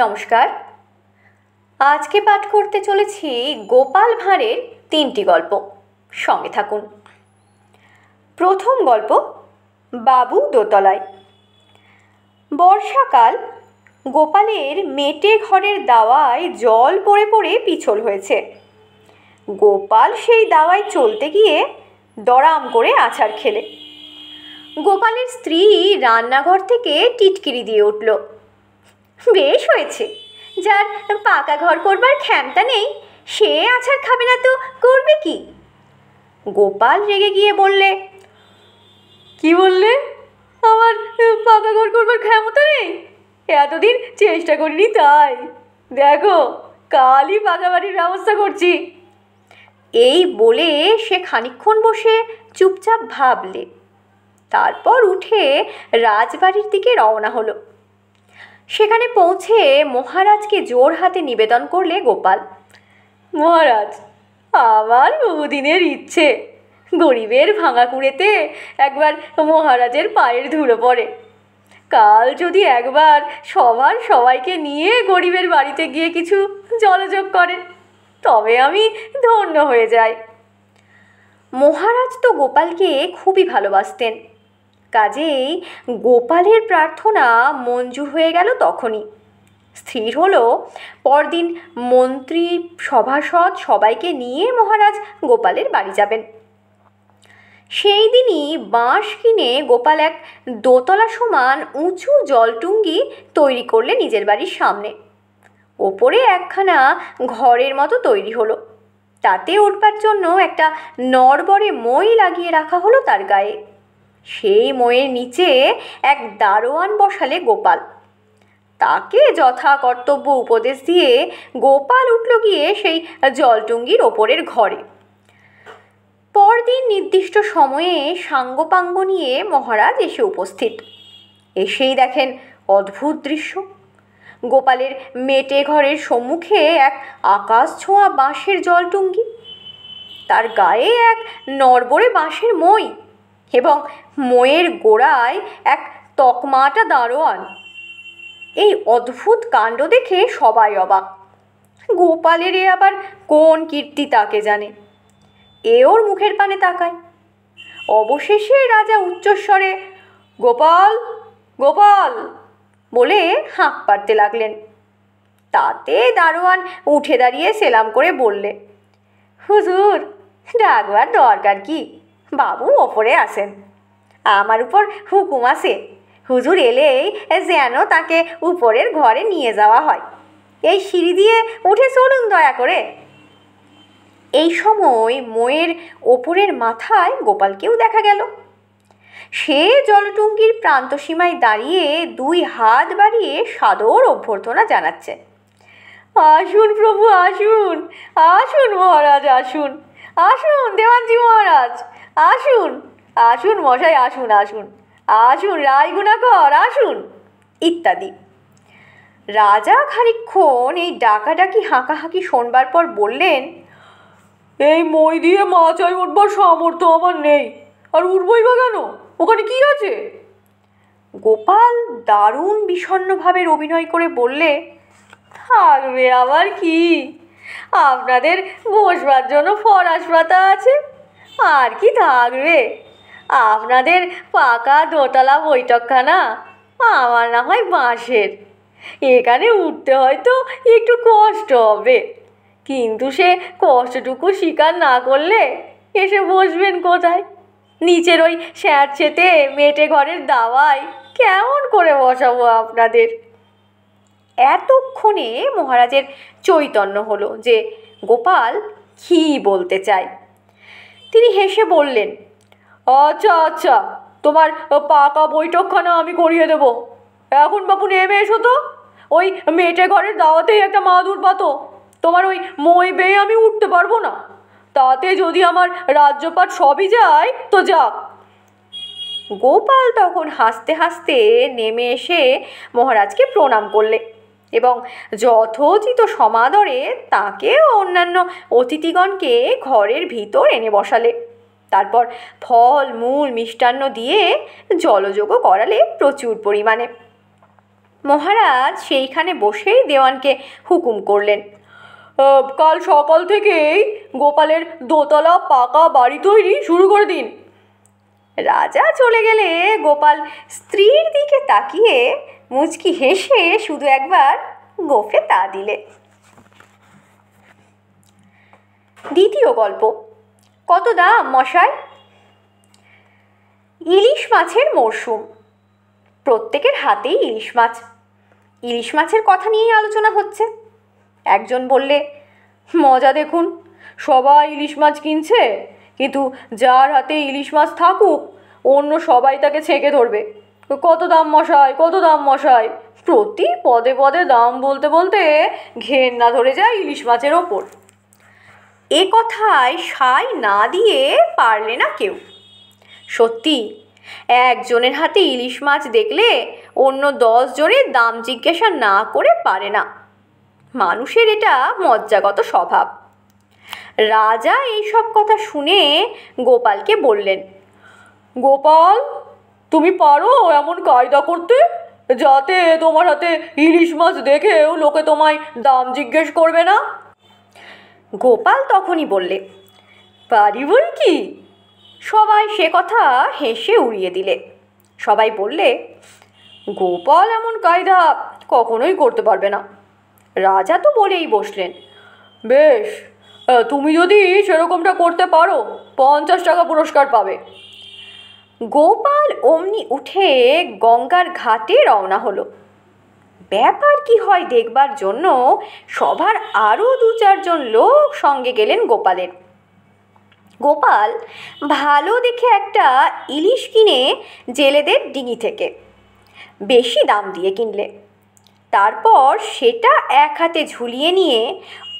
নমস্কার। আজকে পাঠ করতে চলেছি গোপাল ভাঁড়ের 3টি গল্প। সঙ্গে থাকুন। প্রথম গল্প, বাবু দোতলায়। বর্ষাকাল। গোপালের মেটে ঘরের দাওয়ায় জল পড়ে পড়ে পিছল হয়েছে। গোপাল সেই দাওয়ায় চলতে গিয়ে দড়াম করে আছাড় খেলে। গোপালের স্ত্রী রান্নাঘর থেকে টিটকিরি দিয়ে উঠল, বেশ হয়েছে, যার পাকা ঘর করবার ক্ষমতা নেই সে আছাড় খাবে না তো করবে কি? গোপাল রেগে গিয়ে বললে, কি বললে? আমার পাকা ঘর করবার ক্ষমতা নেই? এতদিন চেষ্টা করিনি, তাই দেখো কালই পাকা বাড়ির ব্যবস্থা করছি। এই বলে সে খানিকক্ষণ বসে চুপচাপ ভাবলে, তারপর উঠে রাজবাড়ির দিকে রওনা হলো। সেখানে পৌঁছে মহারাজকে জোর হাতে নিবেদন করলে গোপাল, মহারাজ, আমার বহুদিনের ইচ্ছে গরিবের ভাঙা কুড়েতে একবার মহারাজের পায়ের ধুলো পড়ে। কাল যদি একবার সবার সবাইকে নিয়ে গরিবের বাড়িতে গিয়ে কিছু জলযোগ করেন তবে আমি ধন্য হয়ে যাই। মহারাজ তো গোপালকে খুবই ভালোবাসতেন, কাজেই গোপালের প্রার্থনা মঞ্জুর হয়ে গেল। তখনই স্থির হলো পরদিন মন্ত্রী সভাসদ সবাইকে নিয়ে মহারাজ গোপালের বাড়ি যাবেন। সেই দিনই বাঁশ কিনে গোপাল এক দোতলা সমান উঁচু জলটুঙ্গি তৈরি করলে নিজের বাড়ির সামনে। ওপরে একখানা ঘরের মতো তৈরি হলো, তাতে উঠবার জন্য একটা নড়বড়ে মই লাগিয়ে রাখা হলো তার গায়ে। সেই মইয়ের নিচে এক দারোয়ান বসালে গোপাল। তাকে যথা কর্তব্য উপদেশ দিয়ে গোপাল উঠল গিয়ে সেই জলটুঙ্গির ওপরের ঘরে। পরদিন নির্দিষ্ট সময়ে সাঙ্গপাঙ্গ নিয়ে মহারাজ এসে উপস্থিত। এসেই দেখেন অদ্ভুত দৃশ্য। গোপালের মেটে ঘরের সম্মুখে এক আকাশ ছোঁয়া বাঁশের জলটুঙ্গি, তার গায়ে এক নড়বড়ে বাঁশের মই এবং মইয়ের গোড়ায় এক তকমাটা দারোয়ান। এই অদ্ভুত কাণ্ড দেখে সবাই অবাক। গোপালের এ আবার কোন কীর্তি তাকে জানে। এ ওর মুখের পানে তাকায়। অবশেষে রাজা উচ্চস্বরে গোপাল গোপাল বলে হাঁক পাড়তে লাগলেন। তাতে দারোয়ান উঠে দাঁড়িয়ে সেলাম করে বললে, হুজুর, ডাকবার দরকার কি? বাবু ওপরে আসেন, আমার উপর হুকুম আছে। হুজুর এলেই যেন তাকে উপরের ঘরে নিয়ে যাওয়া হয়। এই সিঁড়ি দিয়ে উঠে চলুন দয়া করে। এই সময় মইয়ের ওপরের মাথায় গোপালকেও দেখা গেল। সে জলটুঙ্গির প্রান্তসীমায় দাঁড়িয়ে 2 হাত বাড়িয়ে সাদর অভ্যর্থনা জানাচ্ছে। আসুন প্রভু, আসুন আসুন মহারাজ, আসুন আসুন দেওয়ানজি মহারাজ, আসুন আসুন মশাই, আসুন আসুন আসুন রায়গুণাকর, আসুন ইত্যাদি। রাজা খানিকক্ষণ এই ডাকাডাকি হাঁকাহাঁকি শোনবার পর বললেন, এই মই দিয়ে মাচায় উঠবার সামর্থ্য আমার নেই, আর উঠবই বা কেন? ওখানে কি আছে? গোপাল দারুণ বিষণ্ণভাবের অভিনয় করে বললে, থাকবে আবার কি, আপনাদের বসবার জন্য ফরাস পাতা আছে, আর কি থাকবে? আপনাদের পাকা দোতলা বৈঠকখানা, আমার না হয় বাঁশের। এখানে উঠতে হয়তো একটু কষ্ট হবে, কিন্তু সে কষ্টটুকু স্বীকার না করলে এসে বসবেন কোথায়? নিচের ওই স্যাঁতসেঁতে মেটে ঘরের দাওয়ায় কেমন করে বসাবো আপনাদের? এতক্ষণে মহারাজের চৈতন্য হলো যে গোপাল কি বলতে চায়। তিনি হেসে বললেন, আচ্ছা আচ্ছা, তোমার পাকা বৈঠকখানা আমি করিয়ে দেব। এখন বাবু নেমে এসো তো, ওই মেটে ঘরের দাওয়াতেই একটা মাদুর পাতো। তোমার ওই মই বেয়ে আমি উঠতে পারবো না, তাতে যদি আমার রাজ্যপাট সবই যায় তো যাক। গোপাল তখন হাসতে হাসতে নেমে এসে মহারাজকে প্রণাম করলে এবং যথোচিত সমাদরে তাকে ও অন্যান্য অতিথিগণকে ঘরের ভিতর এনে বসালে। তারপর ফল মূল মিষ্টান্ন দিয়ে জলযোগও করালে প্রচুর পরিমাণে। মহারাজ সেইখানে বসেই দেওয়ানকে হুকুম করলেন, কাল সকাল থেকেই গোপালের দোতলা পাকা বাড়ি তৈরি শুরু করে দিন। রাজা চলে গেলে গোপাল স্ত্রীর দিকে তাকিয়ে মুচকি হেসে শুধু একবার গোফে তা দিলে। দ্বিতীয় গল্প, কত দাম মশাই? ইলিশ মাছের মরশুম, প্রত্যেকের হাতেই ইলিশ মাছ। ইলিশ মাছের কথা নিয়েই আলোচনা হচ্ছে। একজন বললে, মজা দেখুন, সবাই ইলিশ মাছ কিনছে, কিন্তু যার হাতে ইলিশ মাছ থাকুক অন্য সবাই তাকে ছেঁকে ধরবে। কত দাম মশাই, কত দাম মশাই? প্রতি পদে পদে দাম বলতে বলতে ঘেন্না ধরে যায় ইলিশ মাছের ওপর। এ কথায় সায় না দিয়ে পারলে না কেউ। সত্যি, একজনের হাতে ইলিশ মাছ দেখলে অন্য 10 জনের দাম জিজ্ঞাসা না করে পারে না। মানুষের এটা মজ্জাগত স্বভাব। রাজা এইসব কথা শুনে গোপালকে বললেন, গোপাল, তুমি পারো এমন কায়দা করতে যাতে তোমার হাতে ইলিশ মাছ দেখেও লোকে তোমায় দাম জিজ্ঞেস করবে না? গোপাল তখনই বললে, পারি বই কি? সবাই সে কথা হেসে উড়িয়ে দিলে। সবাই বললে, গোপাল এমন কায়দা কখনোই করতে পারবে না। রাজা তো বলেই বসলেন, বেশ, তুমি যদি সেরকমটা করতে পারো 50 টাকা পুরস্কার পাবে। গোপাল অমনি উঠে গঙ্গার ঘাটে রওনা হলো। ব্যাপার কি হয় দেখবার জন্য সভার আরও 2-4 জন লোক সঙ্গে গেলেন গোপালের। গোপাল ভালো দেখে একটা ইলিশ কিনে জেলেদের ডিঙি থেকে বেশি দাম দিয়ে কিনলে। তারপর সেটা এক হাতে ঝুলিয়ে নিয়ে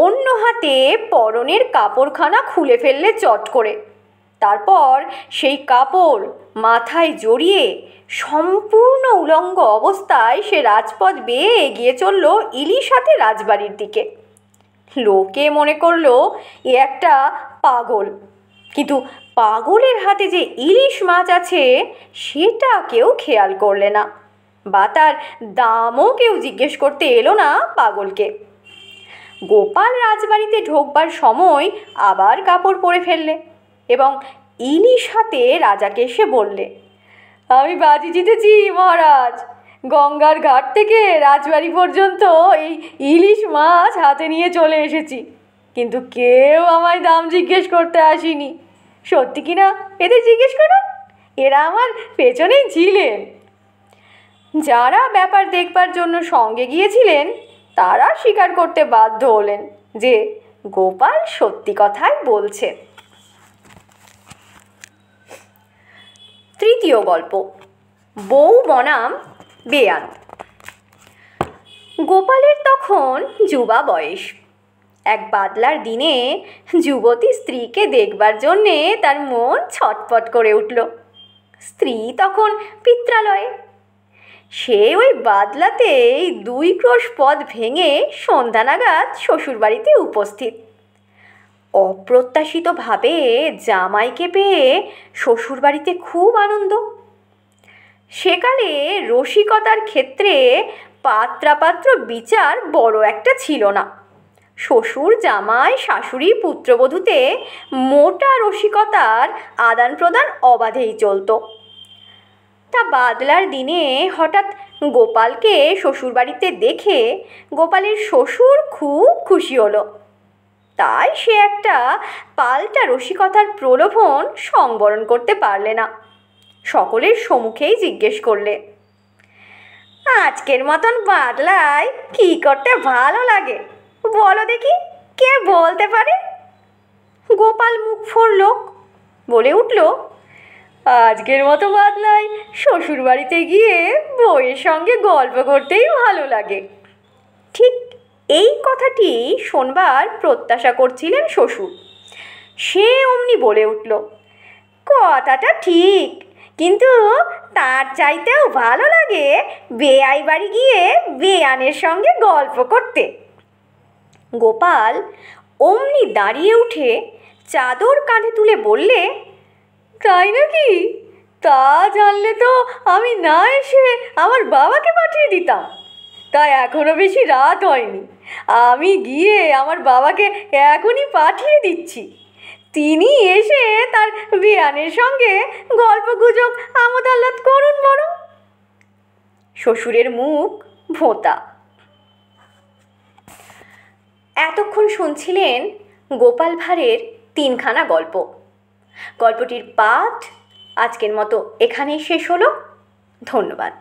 অন্য হাতে পরনের কাপড়খানা খুলে ফেললে চট করে। তারপর সেই কাপড় মাথায় জড়িয়ে সম্পূর্ণ উলঙ্গ অবস্থায় সে রাজপথ বেয়ে এগিয়ে চলল ইলিশ হাতে রাজবাড়ির দিকে। লোকে মনে করলো এ একটা পাগল, কিন্তু পাগলের হাতে যে ইলিশ মাছ আছে সেটা কেউ খেয়াল করলে না, বা তার দামও কেউ জিজ্ঞেস করতে এলো না পাগলকে। গোপাল রাজবাড়িতে ঢোকবার সময় আবার কাপড় পরে ফেললে এবং ইলিশ হাতে রাজাকে এসে বললে, আমি বাজি জিতেছি মহারাজ, গঙ্গার ঘাট থেকে রাজবাড়ি পর্যন্ত এই ইলিশ মাছ হাতে নিয়ে চলে এসেছি, কিন্তু কেউ আমায় দাম জিজ্ঞেস করতে আসেনি। সত্যি কি না এদের জিজ্ঞেস করুন, এরা আমার পেছনেই ছিলেন। যারা ব্যাপার দেখবার জন্য সঙ্গে গিয়েছিলেন তারা স্বীকার করতে বাধ্য হলেন যে গোপাল সত্যি কথাই বলছে। তৃতীয় গল্প, বউ বনাম বেয়ান। গোপালের তখন যুবা বয়স। এক বাদলার দিনে যুবতী স্ত্রীকে দেখবার জন্যে তার মন ছটপট করে উঠল। স্ত্রী তখন পিত্রালয়ে। সে ওই বাদলাতেই 2 ক্রোশ পথ ভেঙে সন্ধ্যা নাগাদ শ্বশুরবাড়িতে উপস্থিত। অপ্রত্যাশিতভাবে জামাইকে পেয়ে শ্বশুরবাড়িতে খুব আনন্দ। সেকালে রসিকতার ক্ষেত্রে পাত্রাপাত্র বিচার বড় একটা ছিল না। শ্বশুর জামাই শাশুড়ি পুত্রবধূতে মোটা রসিকতার আদান প্রদান অবাধেই চলত। তা বাদলার দিনে হঠাৎ গোপালকে শ্বশুরবাড়িতে দেখে গোপালের শ্বশুর খুব খুশি হলো। তাই সে একটা পাল্টা রসিকতার প্রলোভন সংবরণ করতে পারলে না। সকলের সম্মুখেই জিজ্ঞেস করলে, আজকের মতন বাদলায় কি করতে ভালো লাগে বলো দেখি, কে বলতে পারে? গোপাল মুখ ফোড়ল, বলে উঠল, আজকের মতো বাদলায় শ্বশুর বাড়িতে গিয়ে বউয়ের সঙ্গে গল্প করতেই ভালো লাগে। ঠিক এই কথাটি শোনবার প্রত্যাশা করছিলেন শ্বশুর। সে অমনি বলে উঠল, কথাটা ঠিক, কিন্তু তার চাইতেও ভালো লাগে বেয়াই বাড়ি গিয়ে বেয়ানের সঙ্গে গল্প করতে। গোপাল অমনি দাঁড়িয়ে উঠে চাদর কাঁধে তুলে বললে, তাই নাকি? তা জানলে তো আমি না এসে আমার বাবাকে পাঠিয়ে দিতাম। তা এখনো বেশি রাত হয়নি, আমি গিয়ে আমার বাবাকে এখনই পাঠিয়ে দিচ্ছি। তিনি এসে তার বেয়ানের সঙ্গে গল্পগুজব আমোদ আহ্লাদ করুন বরং। শ্বশুরের মুখ ভোঁতা। এতক্ষণ শুনছিলেন গোপাল ভাঁড়ের তিনখানা গল্প। গল্পটির পাঠ আজকের মতো এখানেই শেষ হলো। ধন্যবাদ।